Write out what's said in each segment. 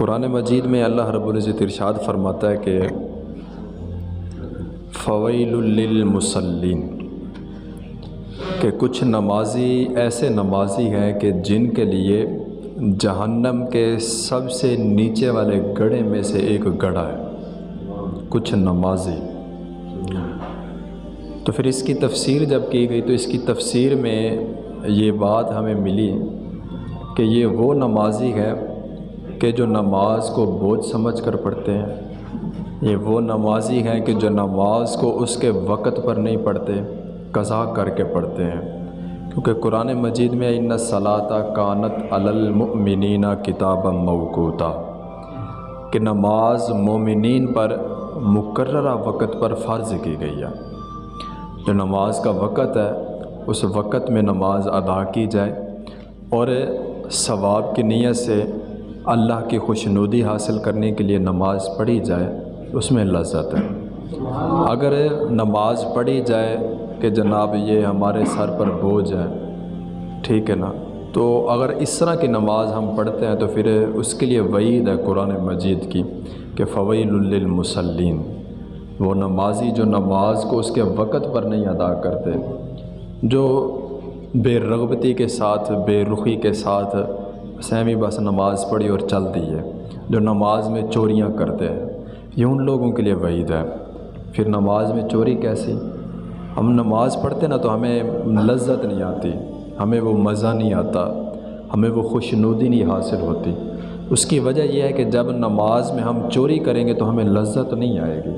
قرآن مجید میں اللہ رب العزت ارشاد فرماتا ہے کہ فویل للمصلین، کہ کچھ نمازی ایسے نمازی ہیں کہ جن کے لیے جہنم کے سب سے نیچے والے گڑھے میں سے ایک گڑھا ہے۔ کچھ نمازی، تو پھر اس کی تفسیر جب کی گئی تو اس کی تفسیر میں یہ بات ہمیں ملی کہ یہ وہ نمازی ہے کہ جو نماز کو بوجھ سمجھ کر پڑھتے ہیں، یہ وہ نمازی ہیں کہ جو نماز کو اس کے وقت پر نہیں پڑھتے، قضا کر کے پڑھتے ہیں، کیونکہ قرآن مجید میں ان الصلاۃ کانت علی المؤمنین کتابا موقوتا، کہ نماز مومنین پر مقررہ وقت پر فرض کی گئی ہے۔ جو نماز کا وقت ہے اس وقت میں نماز ادا کی جائے اور ثواب کی نیت سے اللہ کی خوشنودی حاصل کرنے کے لیے نماز پڑھی جائے، اس میں لذت ہے۔ اگر نماز پڑھی جائے کہ جناب یہ ہمارے سر پر بوجھ ہے، ٹھیک ہے نا، تو اگر اس طرح کی نماز ہم پڑھتے ہیں تو پھر اس کے لیے وعید ہے قرآن مجید کی کہ فویل للمصلین، وہ نمازی جو نماز کو اس کے وقت پر نہیں ادا کرتے، جو بے رغبتی کے ساتھ، بے رخی کے ساتھ سہمی بس نماز پڑھی اور چل دی ہے، جو نماز میں چوریاں کرتے ہیں، یہ ان لوگوں کے لیے وعید ہے۔ پھر نماز میں چوری کیسی؟ ہم نماز پڑھتے نا تو ہمیں لذت نہیں آتی، ہمیں وہ مزہ نہیں آتا، ہمیں وہ خوشنودی نہیں حاصل ہوتی۔ اس کی وجہ یہ ہے کہ جب نماز میں ہم چوری کریں گے تو ہمیں لذت نہیں آئے گی۔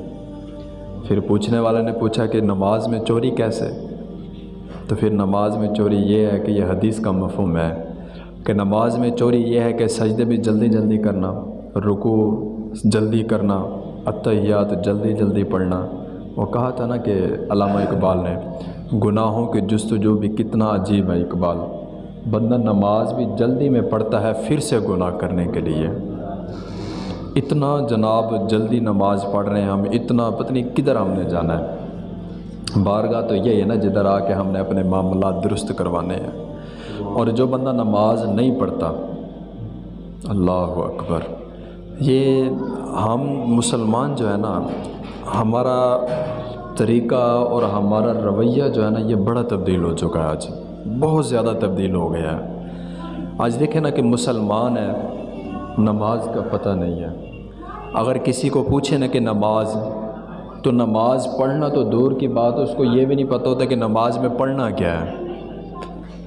پھر پوچھنے والے نے پوچھا کہ نماز میں چوری کیسے؟ تو پھر نماز میں چوری یہ ہے کہ یہ حدیث کا مفہوم ہے کہ نماز میں چوری یہ ہے کہ سجدے بھی جلدی جلدی کرنا، رکوع جلدی کرنا، التحیات جلدی جلدی پڑھنا۔ وہ کہا تھا نا کہ علامہ اقبال نے، گناہوں کی جستجو بھی کتنا عجیب ہے اقبال، بندہ نماز بھی جلدی میں پڑھتا ہے پھر سے گناہ کرنے کے لیے۔ اتنا جناب جلدی نماز پڑھ رہے ہیں ہم، اتنا پتہ نہیں کدھر ہم نے جانا ہے۔ بارگاہ تو یہ ہے نا جدھر آ کے ہم نے اپنے معاملات درست کروانے ہیں۔ اور جو بندہ نماز نہیں پڑھتا، اللہ اکبر، یہ ہم مسلمان جو ہے نا، ہمارا طریقہ اور ہمارا رویہ جو ہے نا یہ بڑا تبدیل ہو چکا ہے، آج بہت زیادہ تبدیل ہو گیا ہے۔ آج دیکھیں نا کہ مسلمان ہے، نماز کا پتہ نہیں ہے۔ اگر کسی کو پوچھے نا کہ نماز، تو نماز پڑھنا تو دور کی بات ہے، اس کو یہ بھی نہیں پتہ ہوتا کہ نماز میں پڑھنا کیا ہے۔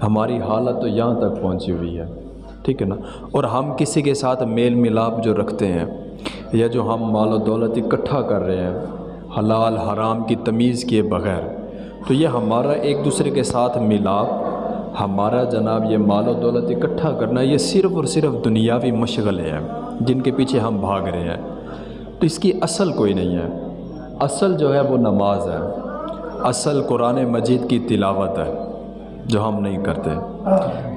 ہماری حالت تو یہاں تک پہنچی ہوئی ہے، ٹھیک ہے نا۔ اور ہم کسی کے ساتھ میل ملاپ جو رکھتے ہیں، یا جو ہم مال و دولت اکٹھا کر رہے ہیں حلال حرام کی تمیز کیے بغیر، تو یہ ہمارا ایک دوسرے کے ساتھ ملاپ، ہمارا جناب یہ مال و دولت اکٹھا کرنا، یہ صرف اور صرف دنیاوی مشغلے ہیں جن کے پیچھے ہم بھاگ رہے ہیں۔ تو اس کی اصل کوئی نہیں ہے۔ اصل جو ہے وہ نماز ہے، اصل قرآن مجید کی تلاوت ہے جو ہم نہیں کرتے۔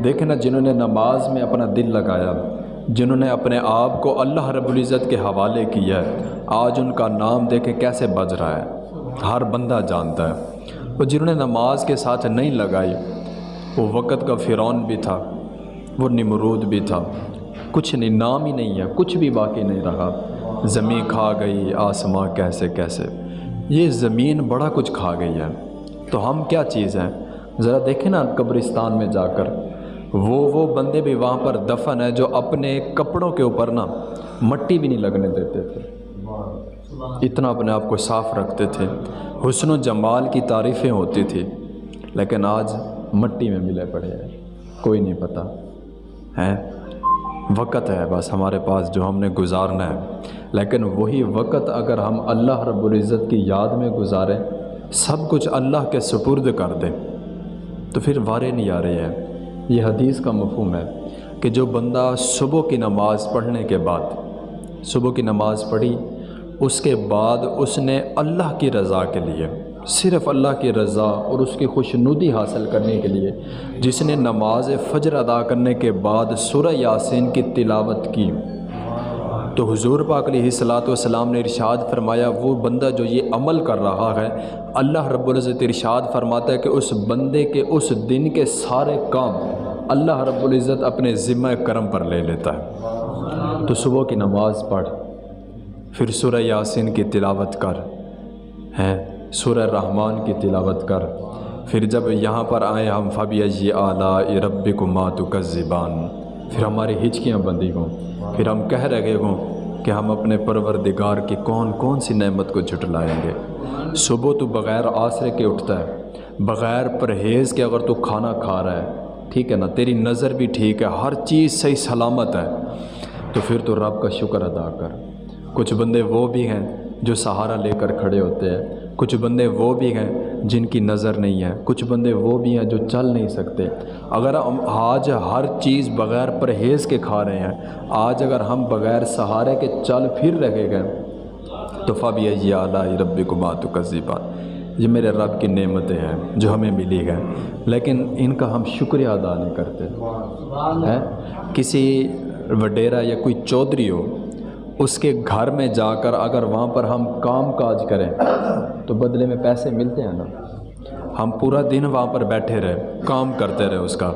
دیکھیں نا، جنہوں نے نماز میں اپنا دل لگایا، جنہوں نے اپنے آپ کو اللہ رب العزت کے حوالے کیا ہے، آج ان کا نام دیکھیں کیسے بج رہا ہے، ہر بندہ جانتا ہے۔ اور جنہوں نے نماز کے ساتھ نہیں لگائی، وہ وقت کا فرعون بھی تھا، وہ نمرود بھی تھا، کچھ نہیں، نام ہی نہیں ہے، کچھ بھی باقی نہیں رہا۔ زمین کھا گئی، آسماں کیسے کیسے، یہ زمین بڑا کچھ کھا گئی ہے۔ تو ہم کیا چیز ہیں؟ ذرا دیکھیں نا قبرستان میں جا کر، وہ بندے بھی وہاں پر دفن ہیں جو اپنے کپڑوں کے اوپر نا مٹی بھی نہیں لگنے دیتے تھے، اتنا اپنے آپ کو صاف رکھتے تھے، حسن و جمال کی تعریفیں ہوتی تھی، لیکن آج مٹی میں ملے پڑے ہیں، کوئی نہیں پتہ ہے۔ وقت ہے بس ہمارے پاس جو ہم نے گزارنا ہے، لیکن وہی وقت اگر ہم اللہ رب العزت کی یاد میں گزاریں، سب کچھ اللہ کے سپرد کر دیں، تو پھر وارے نہیں آ رہے ہیں۔ یہ حدیث کا مفہوم ہے کہ جو بندہ صبح کی نماز پڑھنے کے بعد، صبح کی نماز پڑھی، اس کے بعد اس نے اللہ کی رضا کے لیے، صرف اللہ کی رضا اور اس کی خوشنودی حاصل کرنے کے لیے، جس نے نماز فجر ادا کرنے کے بعد سورہ یاسین کی تلاوت کی، تو حضور پاک علیہ الصلوۃ والسلام نے ارشاد فرمایا، وہ بندہ جو یہ عمل کر رہا ہے، اللہ رب العزت ارشاد فرماتا ہے کہ اس بندے کے اس دن کے سارے کام اللہ رب العزت اپنے ذمہ کرم پر لے لیتا ہے۔ تو صبح کی نماز پڑھ، پھر سورہ یاسین کی تلاوت کر، ہیں سورہ رحمان کی تلاوت کر، پھر جب یہاں پر آئے ہم فَبِأَيِّ آلَاءِ رَبِّكُمَا تُكَذِّبَانِ، پھر ہماری ہچکیاں بندی ہوں، پھر ہم کہہ رہے ہوں کہ ہم اپنے پروردگار کی کون کون سی نعمت کو جھٹلائیں گے۔ صبح تو بغیر آسرے کے اٹھتا ہے، بغیر پرہیز کے اگر تو کھانا کھا رہا ہے، ٹھیک ہے نا، تیری نظر بھی ٹھیک ہے، ہر چیز صحیح سلامت ہے، تو پھر تو رب کا شکر ادا کر۔ کچھ بندے وہ بھی ہیں جو سہارا لے کر کھڑے ہوتے ہیں، کچھ بندے وہ بھی ہیں جن کی نظر نہیں ہے، کچھ بندے وہ بھی ہیں جو چل نہیں سکتے۔ اگر ہم آج ہر چیز بغیر پرہیز کے کھا رہے ہیں، آج اگر ہم بغیر سہارے کے چل پھر رہے گئے تو فَبِأَيِّ آلَاءِ رَبِّكُمَا تُكَذِّبَانِ، یہ میرے رب کی نعمتیں ہیں جو ہمیں ملی ہیں، لیکن ان کا ہم شکریہ ادا نہیں کرتے ہیں۔ کسی وڈیرا یا کوئی چودھری ہو، اس کے گھر میں جا کر اگر وہاں پر ہم کام کاج کریں تو بدلے میں پیسے ملتے ہیں نا۔ ہم پورا دن وہاں پر بیٹھے رہے، کام کرتے رہے اس کا،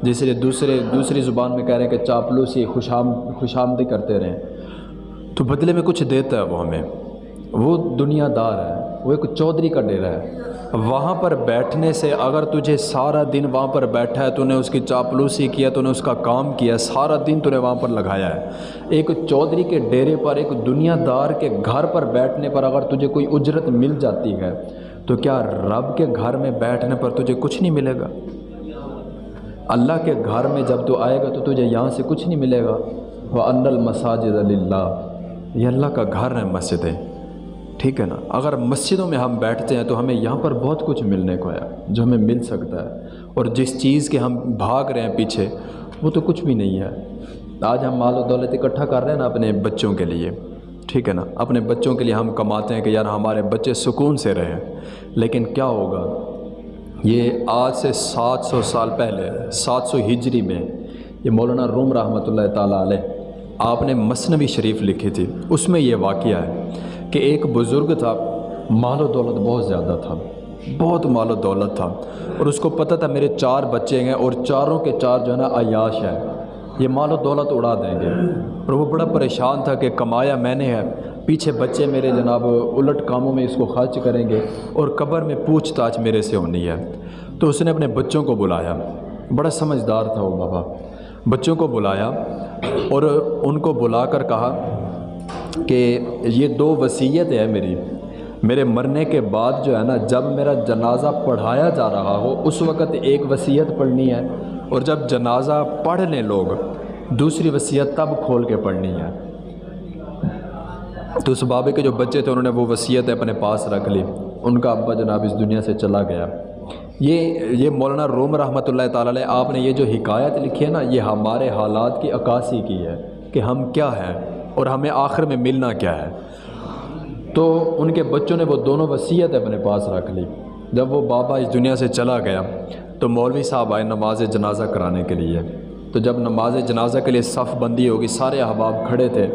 جس لیے دوسری زبان میں کہہ رہے ہیں کہ چاپلوسی خوش آمدی کرتے رہیں، تو بدلے میں کچھ دیتا ہے وہ ہمیں۔ وہ دنیا دار ہے، وہ ایک چودھری کا ڈیرا ہے۔ وہاں پر بیٹھنے سے اگر تجھے سارا دن وہاں پر بیٹھا ہے، تو نے اس کی چاپلوسی کیا، تو نے اس کا کام کیا، سارا دن تو نے وہاں پر لگایا ہے۔ ایک چودھری کے ڈیرے پر، ایک دنیا دار کے گھر پر بیٹھنے پر اگر تجھے کوئی اجرت مل جاتی ہے، تو کیا رب کے گھر میں بیٹھنے پر تجھے کچھ نہیں ملے گا؟ اللہ کے گھر میں جب تو آئے گا تو تجھے یہاں سے کچھ نہیں ملے گا۔ وَأَنَّ الْمَسَاجِدَ لِلَّهِ، یہ اللہ کا گھر ہے، مسجدیں، ٹھیک ہے نا۔ اگر مسجدوں میں ہم بیٹھتے ہیں تو ہمیں یہاں پر بہت کچھ ملنے کو ہے جو ہمیں مل سکتا ہے، اور جس چیز کے ہم بھاگ رہے ہیں پیچھے وہ تو کچھ بھی نہیں ہے۔ آج ہم مال و دولت اکٹھا کر رہے ہیں نا اپنے بچوں کے لیے، ٹھیک ہے نا، اپنے بچوں کے لیے ہم کماتے ہیں کہ یار ہمارے بچے سکون سے رہیں، لیکن کیا ہوگا؟ یہ آج سے 700 سال پہلے، 700 ہجری میں، یہ مولانا روم رحمۃ اللہ تعالیٰ علیہ آپ نے مثنوی شریف لکھی تھی، اس میں یہ واقعہ ہے کہ ایک بزرگ تھا، مال و دولت بہت زیادہ تھا، بہت مال و دولت تھا، اور اس کو پتہ تھا میرے 4 بچے ہیں اور چاروں کے چار جو ہے نا عیاش ہے، یہ مال و دولت اڑا دیں گے، اور وہ بڑا پریشان تھا کہ کمایا میں نے ہے، پیچھے بچے میرے جناب الٹ کاموں میں اس کو خرچ کریں گے، اور قبر میں پوچھ تاچھ میرے سے ہونی ہے۔ تو اس نے اپنے بچوں کو بلایا، بڑا سمجھدار تھا وہ بابا، بچوں کو بلایا اور ان کو بلا کر کہا کہ یہ 2 وصیت ہے میرے مرنے کے بعد جو ہے نا، جب میرا جنازہ پڑھایا جا رہا ہو اس وقت ایک وصیت پڑھنی ہے، اور جب جنازہ پڑھ لیں لوگ دوسری وصیت تب کھول کے پڑھنی ہے۔ تو اس بابے کے جو بچے تھے انہوں نے وہ وصیت اپنے پاس رکھ لی، ان کا ابا جناب اس دنیا سے چلا گیا۔ یہ مولانا روم رحمۃ اللہ تعالیٰ علیہ آپ نے یہ جو حکایت لکھی ہے نا، یہ ہمارے حالات کی عکاسی کی ہے کہ ہم کیا ہیں اور ہمیں آخر میں ملنا کیا ہے۔ تو ان کے بچوں نے وہ دونوں وصیت اپنے پاس رکھ لی۔ جب وہ بابا اس دنیا سے چلا گیا تو مولوی صاحب آئے نماز جنازہ کرانے کے لیے، تو جب نماز جنازہ کے لیے صف بندی ہوگی، سارے احباب کھڑے تھے،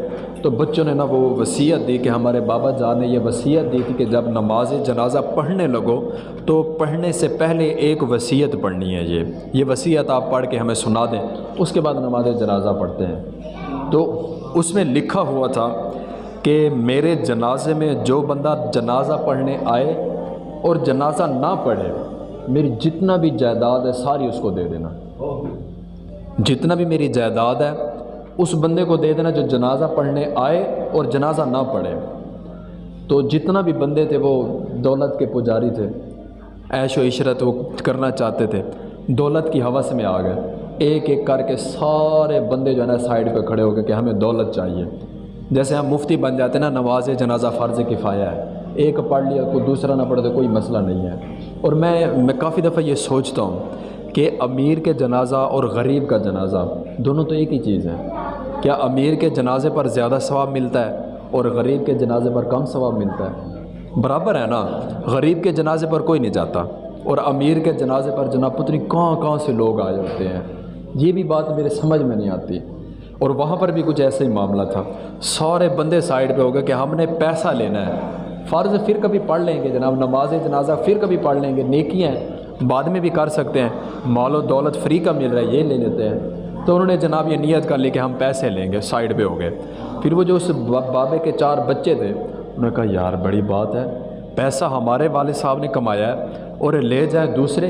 تو بچوں نے نا وہ وصیت دی کہ ہمارے بابا جان نے یہ وصیت دی تھی کہ جب نماز جنازہ پڑھنے لگو تو پڑھنے سے پہلے ایک وصیت پڑھنی ہے، یہ وصیت آپ پڑھ کے ہمیں سنا دیں، اس کے بعد نماز جنازہ پڑھتے ہیں۔ تو اس میں لکھا ہوا تھا کہ میرے جنازے میں جو بندہ جنازہ پڑھنے آئے اور جنازہ نہ پڑھے، میری جتنا بھی جائیداد ہے ساری اس کو دے دینا، جتنا بھی میری جائیداد ہے اس بندے کو دے دینا جو جنازہ پڑھنے آئے اور جنازہ نہ پڑھے۔ تو جتنا بھی بندے تھے وہ دولت کے پجاری تھے، عیش و عشرت وہ کرنا چاہتے تھے، دولت کی ہوس میں آ گئے، ایک ایک کر کے سارے بندے جو ہے نا سائڈ پہ کھڑے ہو گئے کہ ہمیں دولت چاہیے۔ جیسے ہم مفتی بن جاتے ہیں نا، نماز جنازہ فرض کفایہ ہے، ایک پڑھ لیا کوئی دوسرا نہ پڑھے تو کوئی مسئلہ نہیں ہے۔ اور میں کافی دفعہ یہ سوچتا ہوں کہ امیر کے جنازہ اور غریب کا جنازہ دونوں تو ایک ہی چیز ہے۔ کیا امیر کے جنازے پر زیادہ ثواب ملتا ہے اور غریب کے جنازے پر کم ثواب ملتا ہے؟ برابر ہے نا، غریب کے جنازے پر کوئی نہیں جاتا اور امیر کے جنازے پر جناب پتہ نہیں کہاں سے لوگ آ جاتے ہیں۔ یہ بھی بات میرے سمجھ میں نہیں آتی۔ اور وہاں پر بھی کچھ ایسا ہی معاملہ تھا، سارے بندے سائڈ پہ ہو گئے کہ ہم نے پیسہ لینا ہے، فرض پھر کبھی پڑھ لیں گے جناب، نماز جنازہ پھر کبھی پڑھ لیں گے، نیکیاں بعد میں بھی کر سکتے ہیں، مال و دولت فری کا مل رہا ہے یہ لے لیتے ہیں۔ تو انہوں نے جناب یہ نیت کر لی کہ ہم پیسے لیں گے، سائڈ پہ ہو گئے۔ پھر وہ جو اس بابے کے 4 بچے تھے انہوں نے کہا یار بڑی بات ہے، پیسہ ہمارے والد صاحب نے کمایا ہے اور لے جائے دوسرے،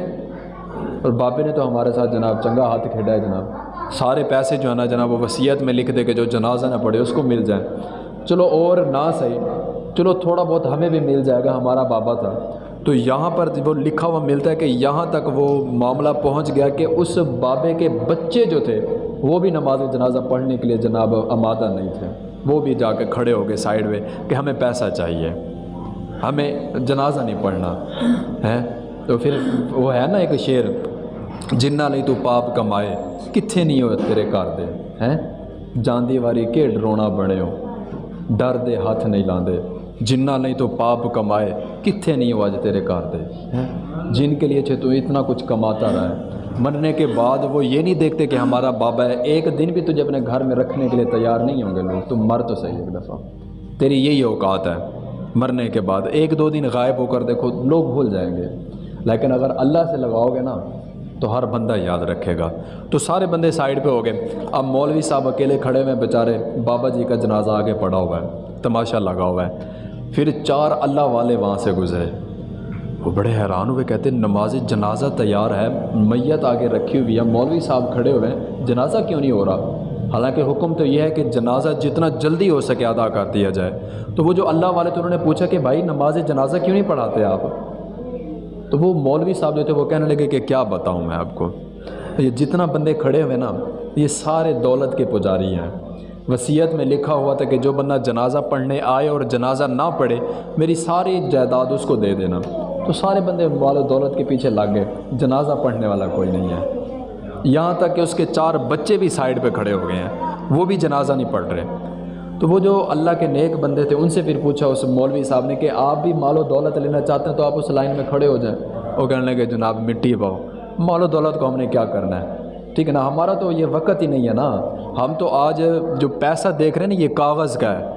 اور بابے نے تو ہمارے ساتھ جناب چنگا ہاتھ کھیلا ہے جناب، سارے پیسے جو ہے نا جناب وہ وصیت میں لکھ دے کہ جو جنازہ نہ پڑے اس کو مل جائیں، چلو اور نہ صحیح چلو تھوڑا بہت ہمیں بھی مل جائے گا، ہمارا بابا تھا۔ تو یہاں پر وہ لکھا ہوا ملتا ہے کہ یہاں تک وہ معاملہ پہنچ گیا کہ اس بابے کے بچے جو تھے وہ بھی نماز جنازہ پڑھنے کے لیے جناب آمادہ نہیں تھے، وہ بھی جا کے کھڑے ہو گئے سائڈ میں کہ ہمیں پیسہ چاہیے، ہمیں جنازہ نہیں پڑھنا ہے۔ تو پھر وہ ہے نا ایک شعر، جنہ نہیں تو پاپ کمائے کتھے نہیں ہو تیرے گھر دے ہیں، جاندی واری کے ڈرونا بنے ہو ڈر دے ہاتھ نہیں لاندے، جنہ نہیں تو پاپ کمائے کتھے نہیں ہو آج تیرے گھر دے ہیں، جن کے لیے تو اتنا کچھ کماتا رہا ہے، مرنے کے بعد وہ یہ نہیں دیکھتے کہ ہمارا بابا ہے، ایک دن بھی تجھے اپنے گھر میں رکھنے کے لیے تیار نہیں ہوں گے لوگ، تم مر تو صحیح ایک دفعہ، تیری یہی اوقات ہے، مرنے کے بعد 1-2 دن غائب ہو کر دیکھو لوگ بھول جائیں گے، لیکن اگر اللہ سے لگاؤ گے نا تو ہر بندہ یاد رکھے گا۔ تو سارے بندے سائڈ پہ ہو گئے، اب مولوی صاحب اکیلے کھڑے ہوئے بیچارے، بابا جی کا جنازہ آگے پڑا ہوا ہے، تماشا لگا ہوا ہے۔ پھر 4 اللہ والے وہاں سے گزرے، وہ بڑے حیران ہوئے، کہتے نماز جنازہ تیار ہے، میت آگے رکھی ہوئی ہے، مولوی صاحب کھڑے ہوئے ہیں، جنازہ کیوں نہیں ہو رہا؟ حالانکہ حکم تو یہ ہے کہ جنازہ جتنا جلدی ہو سکے ادا کر دیا جائے۔ تو وہ جو اللہ والے تو انہوں نے پوچھا کہ بھائی نماز جنازہ کیوں نہیں پڑھاتے آپ؟ تو وہ مولوی صاحب جو تھے وہ کہنے لگے کہ کیا بتاؤں میں آپ کو، یہ جتنا بندے کھڑے ہوئے نا یہ سارے دولت کے پجاری ہیں، وصیت میں لکھا ہوا تھا کہ جو بندہ جنازہ پڑھنے آئے اور جنازہ نہ پڑھے میری ساری جائیداد اس کو دے دینا۔ تو سارے بندے مال و دولت کے پیچھے لگ گئے، جنازہ پڑھنے والا کوئی نہیں ہے، یہاں تک کہ اس کے 4 بچے بھی سائڈ پہ کھڑے ہو گئے ہیں، وہ بھی جنازہ نہیں پڑھ رہے۔ تو وہ جو اللہ کے نیک بندے تھے ان سے پھر پوچھا اس مولوی صاحب نے کہ آپ بھی مال و دولت لینا چاہتے ہیں تو آپ اس لائن میں کھڑے ہو جائیں۔ وہ کہنے لگے جناب مٹی پاؤ، مال و دولت کو ہم نے کیا کرنا ہے، ٹھیک ہے نا، ہمارا تو یہ وقت ہی نہیں ہے نا، ہم تو آج جو پیسہ دیکھ رہے ہیں نا یہ کاغذ کا ہے۔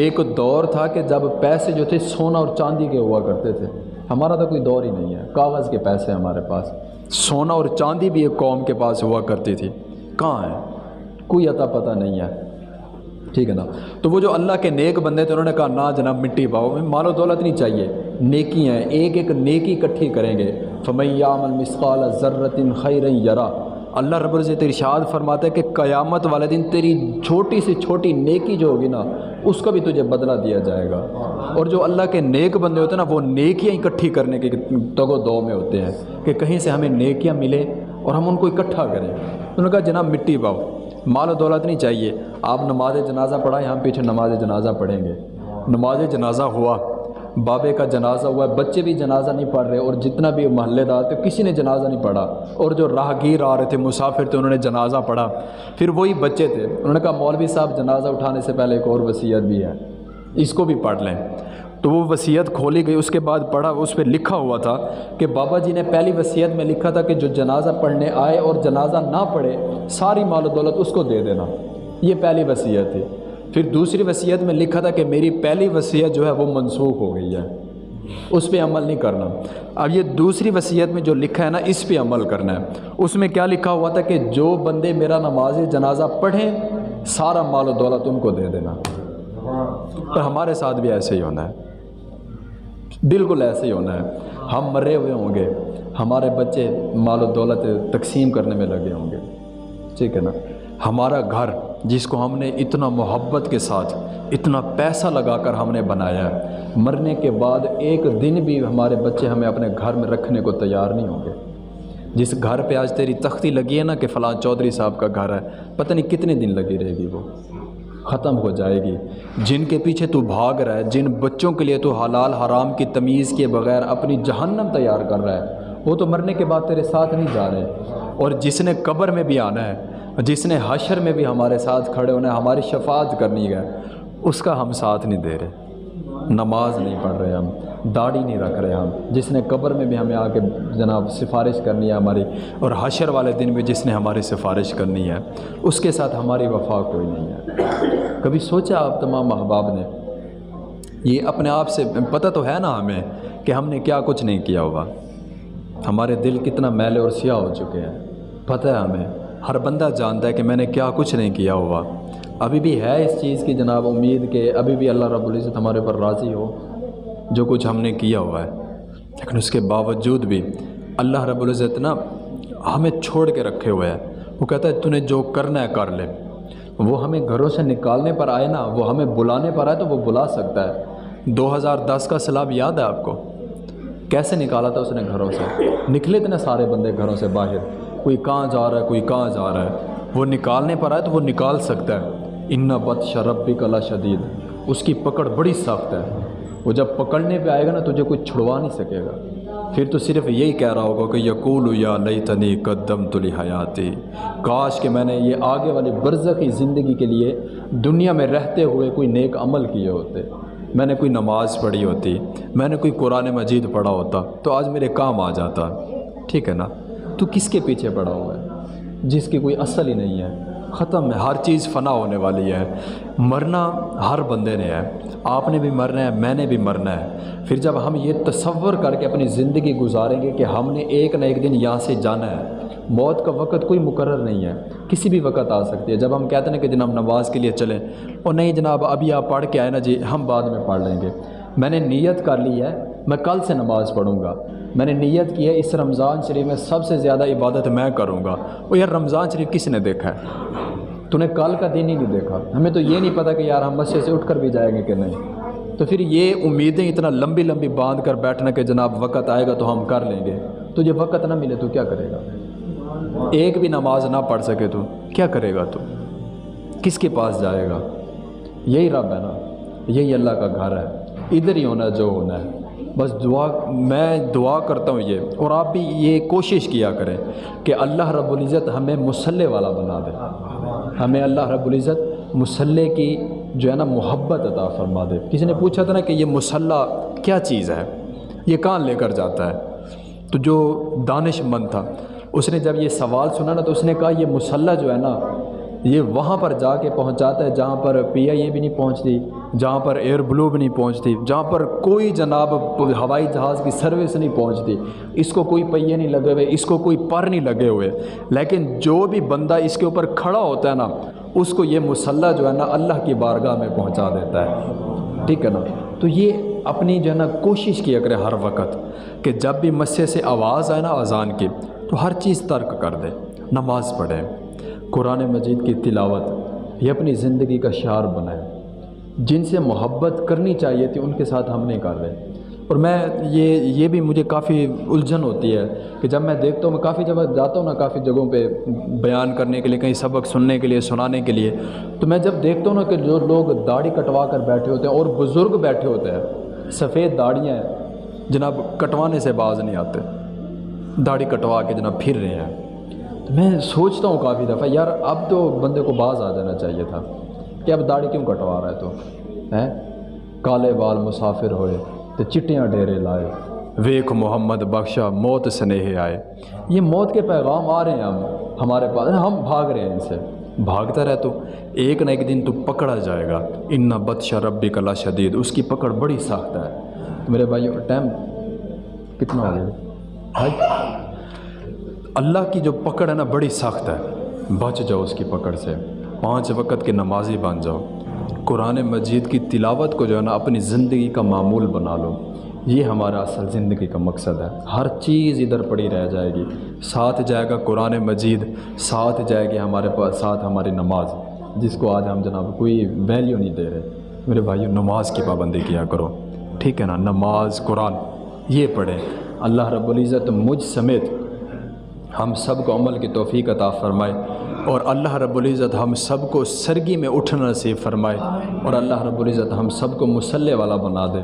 ایک دور تھا کہ جب پیسے جو تھے سونا اور چاندی کے ہوا کرتے تھے، ہمارا تو کوئی دور ہی نہیں ہے، کاغذ کے پیسے ہمارے پاس، سونا اور چاندی بھی ایک قوم کے پاس ہوا کرتی تھی، کہاں ہے، کوئی عطا پتہ نہیں ہے، ٹھیک ہے نا۔ تو وہ جو اللہ کے نیک بندے تھے انہوں نے کہا نہ جناب مٹی پاؤ، مال و دولت نہیں چاہیے، نیکی ہیں، ایک ایک نیکی اکٹھی کریں گے، فَمَن يَعْمَلْ مِثْقَالَ ذَرَّةٍ خَيْرًا يَرَهُ۔ اللہ رب العزت ارشاد فرماتا ہے کہ قیامت والے دن تیری چھوٹی سے چھوٹی نیکی جو ہوگی نا اس کا بھی تجھے بدلہ دیا جائے گا۔ اور جو اللہ کے نیک بندے ہوتے ہیں نا وہ نیکیاں اکٹھی کرنے کے تگ و دو میں ہوتے ہیں کہ کہیں سے ہمیں نیکیاں ملیں اور ہم ان کو اکٹھا کریں۔ انہوں نے کہا جناب مٹی پاؤ، مال و دولت نہیں چاہیے، آپ نماز جنازہ پڑھائیں، ہم پیچھے نماز جنازہ پڑھیں گے۔ نماز جنازہ ہوا، بابے کا جنازہ ہوا، بچے بھی جنازہ نہیں پڑھ رہے اور جتنا بھی محلے دار تھے کسی نے جنازہ نہیں پڑھا، اور جو راہگیر آ رہے تھے مسافر تھے انہوں نے جنازہ پڑھا۔ پھر وہی بچے تھے انہوں نے کہا مولوی صاحب جنازہ اٹھانے سے پہلے ایک اور وصیت بھی ہے، اس کو بھی پڑھ لیں۔ تو وہ وصیت کھولی گئی، اس کے بعد پڑھا، اس پہ لکھا ہوا تھا کہ بابا جی نے پہلی وصیت میں لکھا تھا کہ جو جنازہ پڑھنے آئے اور جنازہ نہ پڑھے ساری مال و دولت اس کو دے دینا، یہ پہلی وصیت تھی۔ پھر دوسری وصیت میں لکھا تھا کہ میری پہلی وصیت جو ہے وہ منسوخ ہو گئی ہے، اس پہ عمل نہیں کرنا۔ اب یہ دوسری وصیت میں جو لکھا ہے نا اس پہ عمل کرنا ہے۔ اس میں کیا لکھا ہوا تھا کہ جو بندے میرا نماز جنازہ پڑھیں سارا مال و دولت ان کو دے دینا۔ اور ہمارے ساتھ بھی ایسے ہی ہونا ہے، بالکل ایسے ہی ہونا ہے، ہم مرے ہوئے ہوں گے، ہمارے بچے مال و دولت تقسیم کرنے میں لگے ہوں گے، ٹھیک ہے نا۔ ہمارا گھر جس کو ہم نے اتنا محبت کے ساتھ اتنا پیسہ لگا کر ہم نے بنایا ہے، مرنے کے بعد ایک دن بھی ہمارے بچے ہمیں اپنے گھر میں رکھنے کو تیار نہیں ہوں گے۔ جس گھر پہ آج تیری تختی لگی ہے نا کہ فلاں چودھری صاحب کا گھر ہے، پتہ نہیں کتنے دن لگی رہے گی، وہ ختم ہو جائے گی۔ جن کے پیچھے تو بھاگ رہا ہے، جن بچوں کے لیے تو حلال حرام کی تمیز کے بغیر اپنی جہنم تیار کر رہا ہے، وہ تو مرنے کے بعد تیرے ساتھ نہیں جا رہے۔ اور جس نے قبر میں بھی آنا ہے، جس نے حشر میں بھی ہمارے ساتھ کھڑے ہونا ہے، ہماری شفاعت کرنی ہے، اس کا ہم ساتھ نہیں دے رہے، نماز نہیں پڑھ رہے، ہم داڑھی نہیں رکھ رہے، ہم جس نے قبر میں بھی ہمیں آ کے جناب سفارش کرنی ہے ہماری، اور حشر والے دن بھی جس نے ہماری سفارش کرنی ہے اس کے ساتھ ہماری وفا کوئی نہیں ہے۔ کبھی سوچا آپ تمام احباب نے، یہ اپنے آپ سے پتہ تو ہے نا ہمیں کہ ہم نے کیا کچھ نہیں کیا ہوا، ہمارے دل کتنا میلے اور سیاہ ہو چکے ہیں، پتہ ہے ہمیں ہر بندہ جانتا ہے کہ میں نے کیا کچھ نہیں کیا ہوا. ابھی بھی ہے اس چیز کی جناب امید کہ ابھی بھی اللہ رب العزت ہمارے پر راضی ہو جو کچھ ہم نے کیا ہوا ہے. لیکن اس کے باوجود بھی اللہ رب العزت نا ہمیں چھوڑ کے رکھے ہوئے ہیں. وہ کہتا ہے تو نے جو کرنا ہے کر لے. وہ ہمیں گھروں سے نکالنے پر آئے نا، وہ ہمیں بلانے پر آئے تو وہ بلا سکتا ہے. 2010 کا سیلاب یاد ہے آپ کو؟ کیسے نکالا تھا اس نے گھروں سے؟ نکلے تھے نا سارے بندے گھروں سے باہر، کوئی کہاں جا رہا ہے کوئی کہاں جا رہا ہے. وہ نکالنے پر آئے تو وہ نکال سکتا ہے. ان بطش ربک لشدید، اس کی پکڑ بڑی سخت ہے. وہ جب پکڑنے پہ آئے گا نا تجھے کوئی چھڑوا نہیں سکے گا. پھر تو صرف یہی کہہ رہا ہوگا کہ یقول یا لیتنی قدمت لحیاتی، کاش کہ میں نے یہ آگے والی برزخی زندگی کے لیے دنیا میں رہتے ہوئے کوئی نیک عمل کیے ہوتے، میں نے کوئی نماز پڑھی ہوتی، میں نے کوئی قرآن مجید پڑھا ہوتا تو آج میرے کام آ جاتا. ٹھیک ہے نا؟ تو کس کے پیچھے پڑا ہوا ہے جس کی کوئی اصل ہی نہیں ہے؟ ختم ہے، ہر چیز فنا ہونے والی ہے. مرنا ہر بندے نے ہے، آپ نے بھی مرنا ہے، میں نے بھی مرنا ہے. پھر جب ہم یہ تصور کر کے اپنی زندگی گزاریں گے کہ ہم نے ایک نہ ایک دن یہاں سے جانا ہے، موت کا وقت کوئی مقرر نہیں ہے، کسی بھی وقت آ سکتی ہے. جب ہم کہتے ہیں کہ جناب نماز کے لیے چلیں، اور نہیں جناب ابھی آپ پڑھ کے آئے نا جی ہم بعد میں پڑھ لیں گے. میں نے نیت کر لی ہے میں کل سے نماز پڑھوں گا، میں نے نیت کی ہے اس رمضان شریف میں سب سے زیادہ عبادت میں کروں گا. اور یار رمضان شریف کس نے دیکھا ہے؟ تو نے کل کا دن ہی نہیں دیکھا. ہمیں تو یہ نہیں پتہ کہ یار ہم مسجد سے اٹھ کر بھی جائیں گے کہ نہیں. تو پھر یہ امیدیں اتنا لمبی لمبی باندھ کر بیٹھنا کہ جناب وقت آئے گا تو ہم کر لیں گے. تو یہ وقت نہ ملے تو کیا کرے گا؟ ایک بھی نماز نہ پڑھ سکے تو کیا کرے گا؟ تو کس کے پاس جائے گا؟ یہی رب ہے نا، یہی اللہ کا گھر ہے، ادھر ہی ہونا جو ہونا ہے. بس میں دعا کرتا ہوں یہ، اور آپ بھی یہ کوشش کیا کریں کہ اللہ رب العزت ہمیں مصلی والا بنا دے. ہمیں اللہ رب العزت مصلی کی جو ہے نا محبت عطا فرما دے. کسی نے پوچھا تھا نا کہ یہ مصلی کیا چیز ہے، یہ کہاں لے کر جاتا ہے؟ تو جو دانش مند تھا اس نے جب یہ سوال سنا نا تو اس نے کہا یہ مصلی جو ہے نا یہ وہاں پر جا کے پہنچاتا ہے جہاں پر PIA بھی نہیں پہنچتی، جہاں پر ایئر بلو بھی نہیں پہنچتی، جہاں پر کوئی جناب ہوائی جہاز کی سروس نہیں پہنچتی. اس کو کوئی پہیے نہیں لگے ہوئے، اس کو کوئی پر نہیں لگے ہوئے، لیکن جو بھی بندہ اس کے اوپر کھڑا ہوتا ہے نا اس کو یہ مصلی جو ہے نا اللہ کی بارگاہ میں پہنچا دیتا ہے. ٹھیک ہے نا؟ تو یہ اپنی جو ہے نا کوشش کیا کرے ہر وقت کہ جب بھی مسجد سے آواز آئے نا اذان کی تو ہر چیز ترک کر دے، نماز پڑھے، قرآن مجید کی تلاوت، یہ اپنی زندگی کا شعار بنائے. جن سے محبت کرنی چاہیے تھی ان کے ساتھ ہم نہیں کر رہے. اور میں یہ بھی مجھے کافی الجھن ہوتی ہے کہ جب میں دیکھتا ہوں، میں کافی جگہ جاتا ہوں نا، کافی جگہوں پہ بیان کرنے کے لیے، کہیں سبق سننے کے لیے، سنانے کے لیے، تو میں جب دیکھتا ہوں نا کہ جو لوگ داڑھی کٹوا کر بیٹھے ہوتے ہیں اور بزرگ بیٹھے ہوتے ہیں، سفید داڑیاں ہیں جناب، کٹوانے سے باز نہیں آتے، داڑھی کٹوا کے جناب پھر رہے ہیں. میں سوچتا ہوں کافی دفعہ یار اب تو بندے کو باز آ جانا چاہیے تھا کہ اب داڑھی کیوں کٹوا رہا ہے؟ تو ہیں کالے بال مسافر ہوئے تو چٹیاں ڈیرے لائے، ویکھ محمد بخشا موت سنیہ آئے. یہ موت کے پیغام آ رہے ہیں ہمارے پاس، ہم بھاگ رہے ہیں ان سے. بھاگتا رہ تو ایک نہ ایک دن تو پکڑا جائے گا. ان بطش ربک لشدید، اس کی پکڑ بڑی سخت ہے. تو میرے بھائیو ٹائم کتنا ہو گیا؟ اللہ کی جو پکڑ ہے نا بڑی سخت ہے. بچ جاؤ اس کی پکڑ سے، 5 وقت کے نمازی بن جاؤ، قرآن مجید کی تلاوت کو جو ہے نا اپنی زندگی کا معمول بنا لو. یہ ہمارا اصل زندگی کا مقصد ہے. ہر چیز ادھر پڑی رہ جائے گی، ساتھ جائے گا قرآن مجید، ساتھ جائے گی ہمارے پاس، ساتھ ہماری نماز، جس کو آج ہم جناب کوئی ویلیو نہیں دے رہے. میرے بھائیو نماز کی پابندی کیا کرو. ٹھیک ہے نا؟ نماز قرآن یہ پڑھیں. اللہ رب العزت مجھ سمیت ہم سب کو عمل کی توفیق عطا فرمائے، اور اللہ رب العزت ہم سب کو سرگی میں اٹھنا نصیب فرمائے، اور اللہ رب العزت ہم سب کو مصلی والا بنا دے.